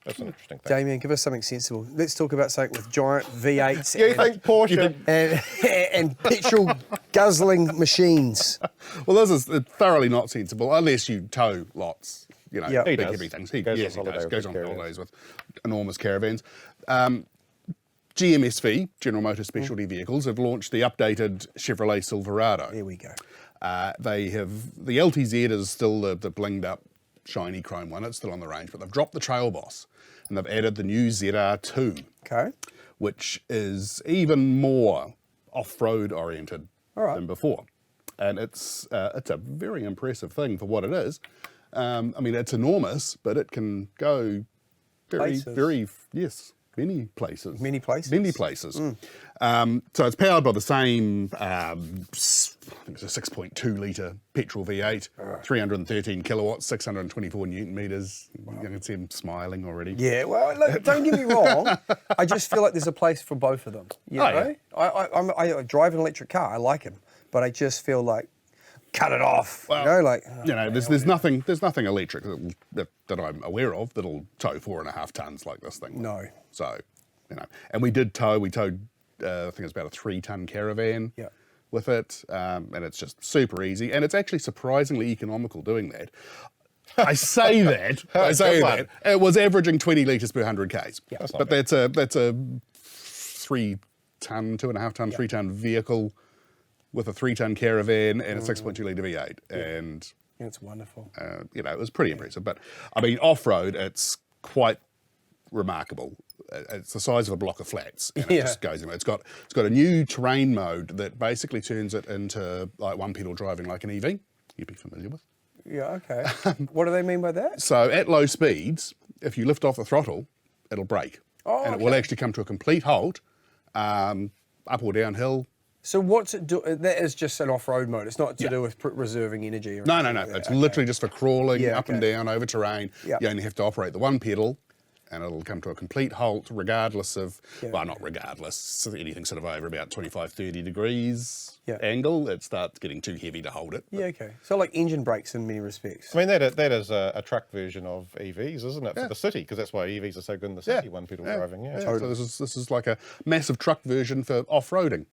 That's an interesting thing. Damien, give us something sensible. Let's talk about something with giant V8s You think Porsche? and petrol guzzling machines. Well, this is thoroughly not sensible unless you tow lots. You know, Yeah. big He does. heavy things. Goes Yes, on he holiday does. with Goes big on caravans. holidays with enormous caravans. GMSV, General Motors Specialty Vehicles, have launched the updated Chevrolet Silverado. There we go. They have, the LTZ is still the blinged up, shiny chrome one. It's still on the range, but they've dropped the Trail Boss and they've added the new ZR2, Okay. which is even more off-road oriented All right. than before. And it's a very impressive thing for what it is. I mean, it's enormous, but it can go Places. many places. Many places. Many places. So it's powered by the same, I think it's a 6.2 litre petrol V8, 313 kilowatts, 624 newton meters. You can see him smiling already. Yeah, well, look, don't get me wrong. I just feel like there's a place for both of them. You Oh, know? I drive an electric car. I like them, but I just feel like cut it off. Well, you know, like there's nothing electric that I'm aware of that'll tow 4.5 tons like this thing. No. So, and we towed, I think it's about a 3-ton caravan Yeah. with it, and it's just super easy, and it's actually surprisingly economical doing that. I say that, it was averaging 20 litres per 100 k's, but that's a 3-ton, 2.5-ton, 3-ton vehicle with a 3-ton caravan and a 6.2 litre V8, and it's wonderful. it was pretty impressive. But I mean, off-road, it's quite remarkable. It's the size of a block of flats, and it just goes in. It's got a new terrain mode that basically turns it into like one pedal driving like an EV. You'd be familiar with. Yeah, okay. What do they mean by that? So at low speeds, if you lift off the throttle, it'll brake, and it will actually come to a complete halt, up or downhill. So what's it do? That is just an off-road mode. It's not to do with reserving energy. Or No. anything like that. It's literally just for crawling up and okay. down over terrain. Yeah. You only have to operate the one pedal, and it'll come to a complete halt regardless of, well, not regardless, so anything sort of over about 25, 30 degrees angle, it starts getting too heavy to hold it. Yeah, okay. So like engine brakes in many respects. I mean, that is a truck version of EVs, isn't it, for the city? Because that's why EVs are so good in the city, one pedal driving. Yeah, So this is like a massive truck version for off-roading.